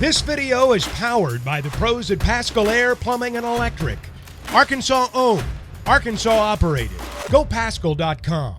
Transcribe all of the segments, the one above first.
This video is powered by the pros at Pascal Air Plumbing and Electric. Arkansas owned, Arkansas operated. GoPascal.com.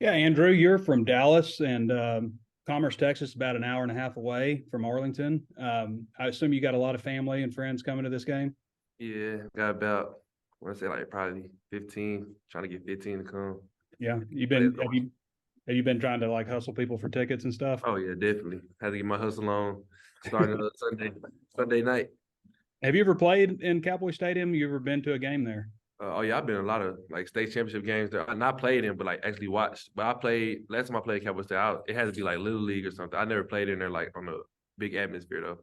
Yeah, Andrew, you're from Dallas, and Commerce, Texas, about an hour and a half away from Arlington. I assume you got a lot of family and friends coming to this game? Yeah, got about, I want to say like probably 15, trying to get 15 to come. Yeah, have you been trying to like hustle people for tickets and stuff? Oh yeah, definitely. Had to get my hustle on starting Sunday night. Have you ever played in Cowboy Stadium? You ever been to a game there? Oh yeah, I've been in a lot of like state championship games there. Not played in, but like actually watched. But last time I played Cowboy State, it had to be like Little League or something. I never played in there like on a big atmosphere though.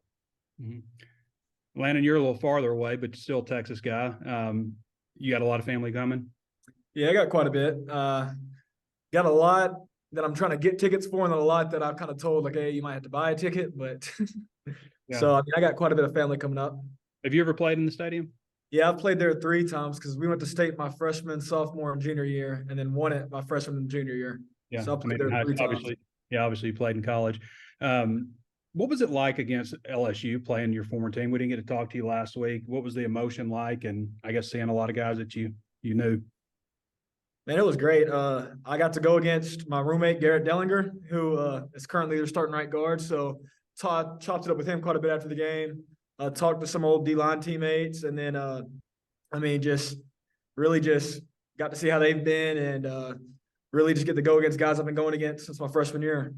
Mm-hmm. Landon, you're a little farther away, but still a Texas guy. You got a lot of family coming? Yeah, I got quite a bit. Got a lot that I'm trying to get tickets for, and then a lot that I've kind of told, like, hey, you might have to buy a ticket. But Yeah. So, I mean, I got quite a bit of family coming up. Have you ever played in the stadium? Yeah, I've played there 3 times because we went to state my freshman, sophomore, and junior year, and then won it my freshman and junior year. Yeah, So I played there 3 times. Obviously you played in college. What was it like against LSU playing your former team? We didn't get to talk to you last week. What was the emotion like? And I guess seeing a lot of guys that you knew. Man, it was great. I got to go against my roommate, Garrett Dellinger, who is currently their starting right guard. So chopped it up with him quite a bit after the game. Talked to some old D-line teammates, and then, just really just got to see how they've been, and really just get to go against guys I've been going against since my freshman year.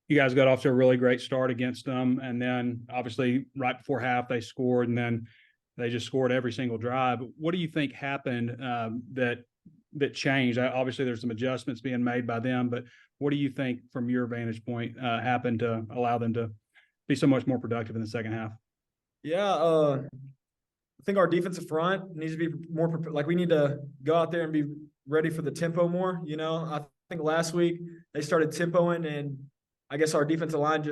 You guys got off to a really great start against them, and then obviously right before half they scored, and then they just scored every single drive. What do you think happened that changed? Obviously, there's some adjustments being made by them, but what do you think from your vantage point happened to allow them to be so much more productive in the second half? Yeah, I think our defensive front needs to be more we need to go out there and be ready for the tempo more. I think last week they started tempoing, and I guess our defensive line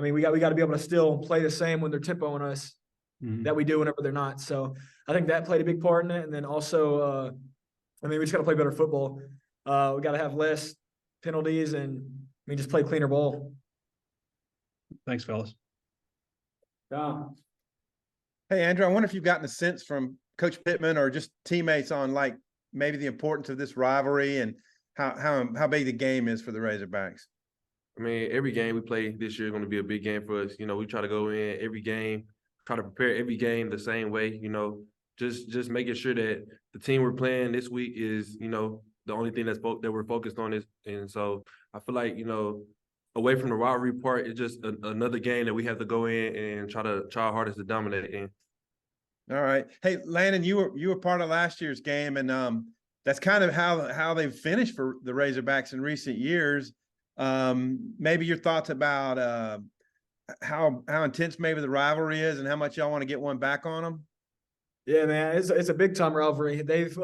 we got to be able to still play the same when they're tempoing us that we do whenever they're not. So I think that played a big part in it. And then also, we just got to play better football. We got to have less penalties and just play cleaner ball. Thanks, fellas. Yeah. Hey, Andrew, I wonder if you've gotten a sense from Coach Pittman or just teammates on like maybe the importance of this rivalry and how big the game is for the Razorbacks. I mean, every game we play this year is going to be a big game for us. We try to go in every game, try to prepare every game the same way, just making sure that the team we're playing this week is, the only thing that we're focused on is. And so I feel like, away from the rivalry part, it's just another game that we have to go in and try our hardest to dominate in. All right. Hey, Landon, you were part of last year's game, and that's kind of how they've finished for the Razorbacks in recent years. Maybe your thoughts about how intense maybe the rivalry is and how much y'all want to get one back on them? Yeah, man, it's a big time rivalry. They've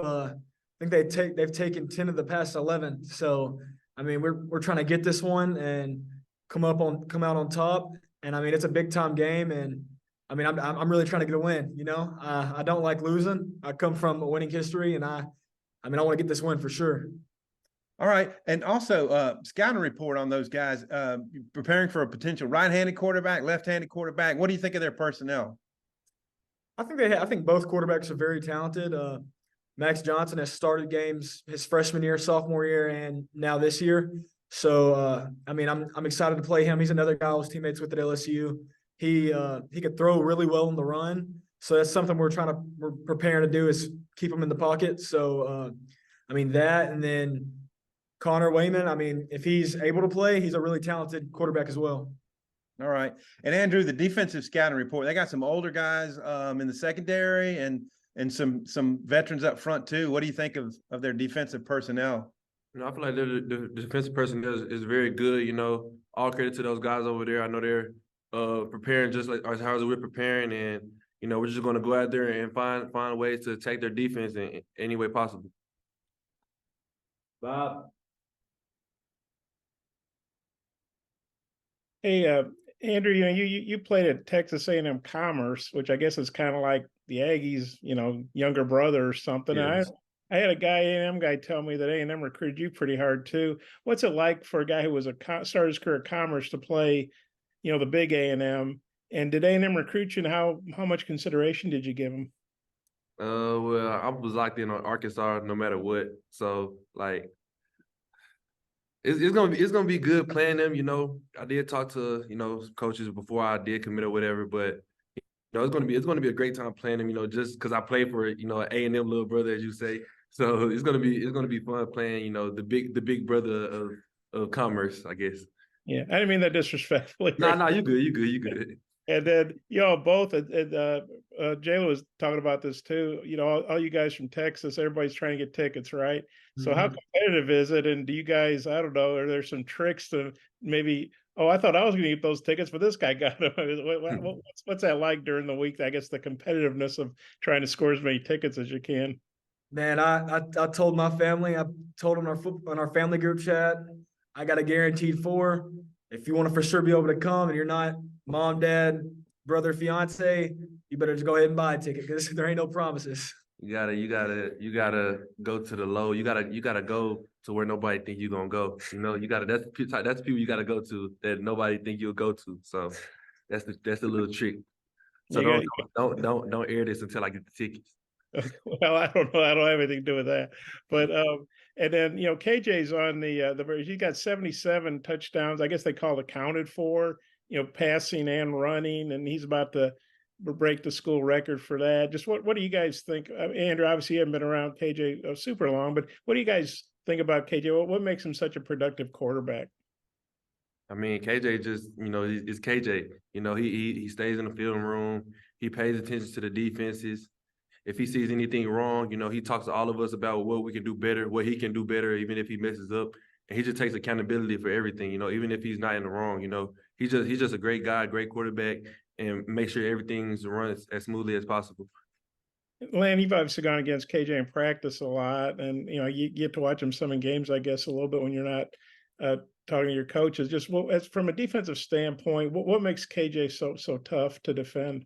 taken 10 of the past 11. So we're trying to get this one and come out on top. And it's a big time game. And I'm really trying to get a win. I don't like losing. I come from a winning history, and I want to get this win for sure. All right. And also scouting report on those guys preparing for a potential right-handed quarterback, left-handed quarterback. What do you think of their personnel? I think both quarterbacks are very talented. Max Johnson has started games his freshman year, sophomore year, and now this year. So, I'm excited to play him. He's another guy I was teammates with at LSU. He could throw really well in the run. So that's something we're preparing to do is keep him in the pocket. So, that, and then Connor Wayman, if he's able to play, he's a really talented quarterback as well. All right. And Andrew, the defensive scouting report, they got some older guys in the secondary and some veterans up front too. What do you think of their defensive personnel? I feel like the defensive personnel is very good. All credit to those guys over there. I know they're preparing just like as hard as we're preparing, and we're just going to go out there and find ways to attack their defense in any way possible. Bob. Hey, Andrew, you played at Texas A&M Commerce, which I guess is kind of like the Aggies, younger brother or something. Yes. I had a A&M guy tell me that A&M recruited you pretty hard too. What's it like for a guy who was started his career at Commerce to play, the big A&M And did A&M recruit you, and how much consideration did you give them? Well, I was locked in on Arkansas no matter what. So like, it's gonna be good playing them. I did talk to coaches before I did commit or whatever, but it's gonna be a great time playing them. Just because I play for an A&M little brother, as you say. So it's gonna be fun playing. The big brother of commerce, I guess. Yeah, I didn't mean that disrespectfully. Nah, you good, you good. And then y'all both, Jayla was talking about this too. All you guys from Texas, everybody's trying to get tickets, right? So how competitive is it? And do you guys, I don't know, are there some tricks to maybe? Oh, I thought I was going to get those tickets, but this guy got them. What's that like during the week? I guess the competitiveness of trying to score as many tickets as you can. Man, I told my family, I told them on our family group chat, I got a guaranteed 4. If you want to for sure be able to come and you're not mom, dad, brother, fiance, you better just go ahead and buy a ticket because there ain't no promises. You gotta go to the low. You gotta go to where nobody think you're gonna go. That's the people you gotta go to that nobody think you'll go to. So that's the little trick. So don't air this until I get the tickets. Well, I don't know. I don't have anything to do with that. But and then KJ's on the he got 77 touchdowns. I guess they call it accounted for, passing and running, and he's about to break the school record for that. Just what do you guys think? Andrew, obviously you haven't been around KJ super long, but what do you guys think about KJ? What makes him such a productive quarterback? I mean, KJ just, is KJ. He stays in the film room. He pays attention to the defenses. If he sees anything wrong, he talks to all of us about what we can do better, what he can do better, even if he messes up. And he just takes accountability for everything, even if he's not in the wrong, he's just a great guy, great quarterback, and make sure everything's run as smoothly as possible. Landon, you've obviously gone against KJ in practice a lot, and you get to watch him some in games, I guess, a little bit when you're not talking to your coaches. Just as from a defensive standpoint, what makes KJ so tough to defend?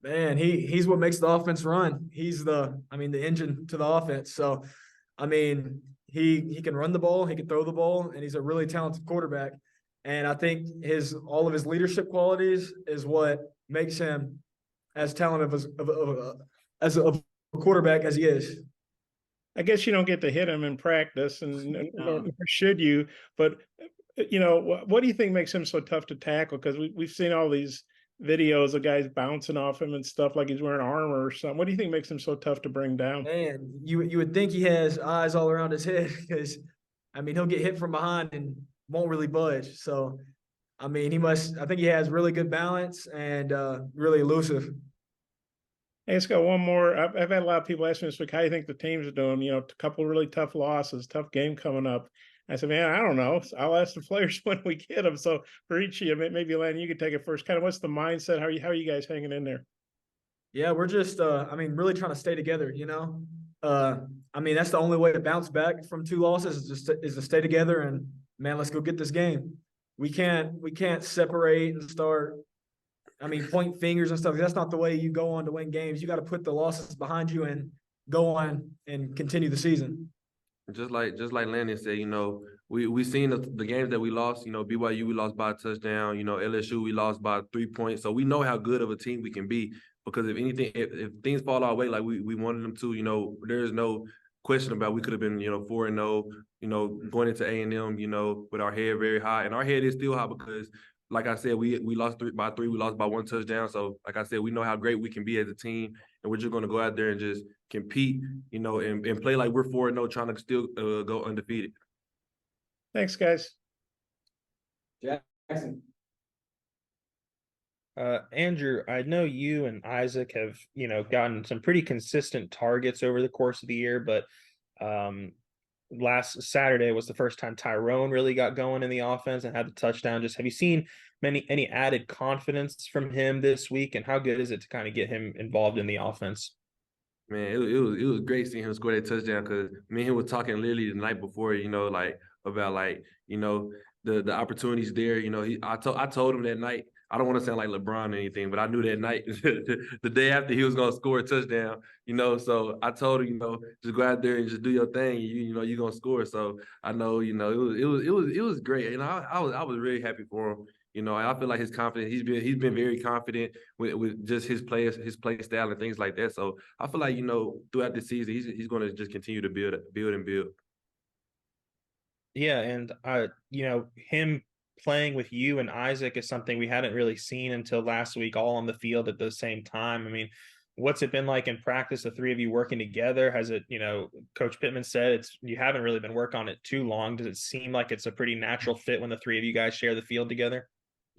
Man, he's what makes the offense run. He's the engine to the offense. So, he can run the ball, he can throw the ball, and he's a really talented quarterback. And I think all of his leadership qualities is what makes him as talented as a quarterback as he is. I guess you don't get to hit him in practice, and nor should you. But what do you think makes him so tough to tackle? Because we've seen all these videos of guys bouncing off him and stuff like he's wearing armor or something. What do you think makes him so tough to bring down? Man, you would think he has eyes all around his head because, he'll get hit from behind and won't really budge. So, I think he has really good balance and really elusive. Hey, let's go one more. I've had a lot of people ask me this week, how do you think the teams are doing? A couple of really tough losses, tough game coming up. I said, man, I don't know. I'll ask the players when we get them. So for each of you, maybe Landon, you could take it first. Kind of what's the mindset? How are you guys hanging in there? Yeah, we're just, really trying to stay together, that's the only way to bounce back from 2 losses is to stay together and, man, let's go get this game. We can't separate and start, point fingers and stuff. That's not the way you go on to win games. You got to put the losses behind you and go on and continue the season. Just like Landon said, we seen the games that we lost. BYU we lost by a touchdown. LSU we lost by 3 points. So we know how good of a team we can be. Because if things fall our way like we wanted them to, there is no question about we could have been 4-0. Going into A&M, with our head very high, and our head is still high because, like I said, we lost by 3. We lost by 1 touchdown. So, like I said, we know how great we can be as a team, and we're just going to go out there and just compete, and play like we're 4-0, trying to still go undefeated. Thanks, guys. Jackson. Andrew, I know you and Isaac have, gotten some pretty consistent targets over the course of the year, but last Saturday was the first time Tyrone really got going in the offense and had the touchdown. Just have you seen any added confidence from him this week, and how good is it to kind of get him involved in the offense? Man, it was great seeing him score that touchdown because me and him were talking literally the night before, about the opportunities there. I told him that night. I don't want to sound like LeBron or anything, but I knew that night, the day after he was going to score a touchdown, so I told him, just go out there and just do your thing. You're going to score. So I know, it was great. And I was really happy for him. You know, I feel like his confidence. He's been very confident with just his play style and things like that. So I feel like, you know, throughout the season, he's going to just continue to build and build. Yeah, and you know, him playing with you and Isaac is something we hadn't really seen until last week, all on the field at the same time. I mean, what's it been like in practice, the three of you working together? Has it, you know, Coach Pittman said you haven't really been working on it too long. Does it seem like it's a pretty natural fit when the three of you guys share the field together?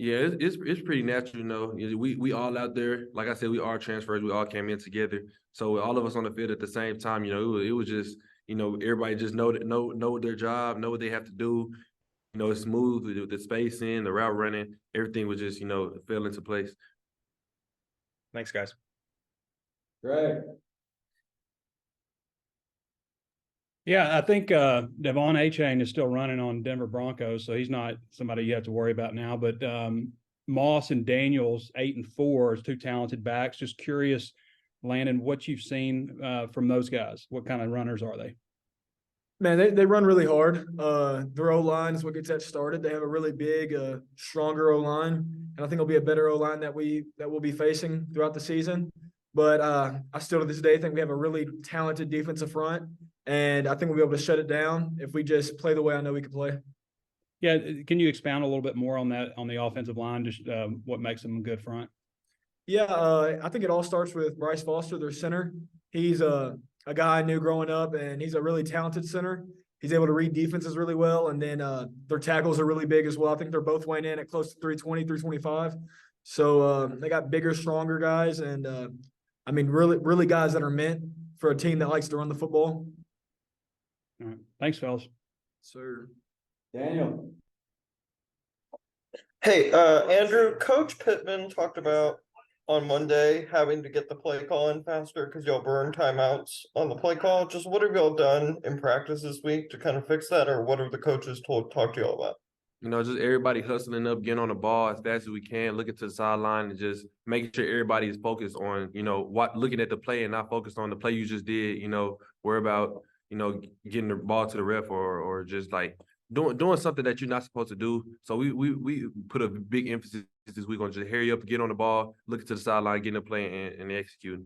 Yeah, it's pretty natural, you know. We all out there, like I said, we are transfers. We all came in together, so all of us on the field at the same time. You know, it was just, you know, everybody just know their job, know what they have to do. You know, it's smooth, the spacing, the route running, everything was just, you know, fell into place. Thanks, guys. Right. Yeah, I think Devon Achane is still running on Denver Broncos, so he's not somebody you have to worry about now. But Moss and Daniels, 8 and 4, is two talented backs. Just curious, Landon, what you've seen from those guys. What kind of runners are they? Man, they run really hard. Their O-line is what gets that started. They have a really big, stronger O-line, and I think it'll be a better O-line that we'll be facing throughout the season. But I still to this day think we have a really talented defensive front, and I think we'll be able to shut it down if we just play the way I know we can play. Yeah, can you expound a little bit more on that, on the offensive line, just what makes them a good front? Yeah, I think it all starts with Bryce Foster, their center. He's a guy I knew growing up, and he's a really talented center. He's able to read defenses really well, and then their tackles are really big as well. I think they're both weighing in at close to 320, 325. So they got bigger, stronger guys, and I mean, really guys that are meant for a team that likes to run the football. All right. Thanks, fellas. Sir. Daniel. Hey, Andrew, Coach Pittman talked about on Monday having to get the play call in faster because y'all burn timeouts on the play call. Just what have y'all done in practice this week to kind of fix that, or what have the coaches talk to y'all about? You know, just everybody hustling up, getting on the ball as fast as we can, looking to the sideline and just making sure everybody is focused on, you know, looking at the play and not focused on the play you just did, you know, worry about, you know, getting the ball to the ref or just like doing something that you're not supposed to do. So we put a big emphasis this week on just hurry up, get on the ball, looking to the sideline, getting the play and executing.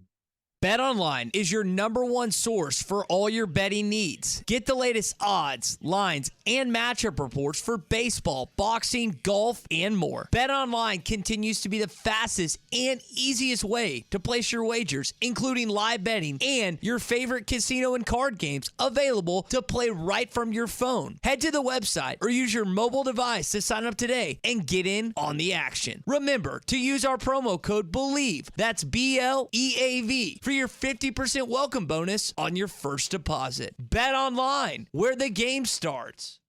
BetOnline is your #1 source for all your betting needs. Get the latest odds, lines, and matchup reports for baseball, boxing, golf, and more. BetOnline continues to be the fastest and easiest way to place your wagers, including live betting and your favorite casino and card games available to play right from your phone. Head to the website or use your mobile device to sign up today and get in on the action. Remember to use our promo code BELIEVE, that's BLEAV, for your 50% welcome bonus on your first deposit. Bet online, where the game starts.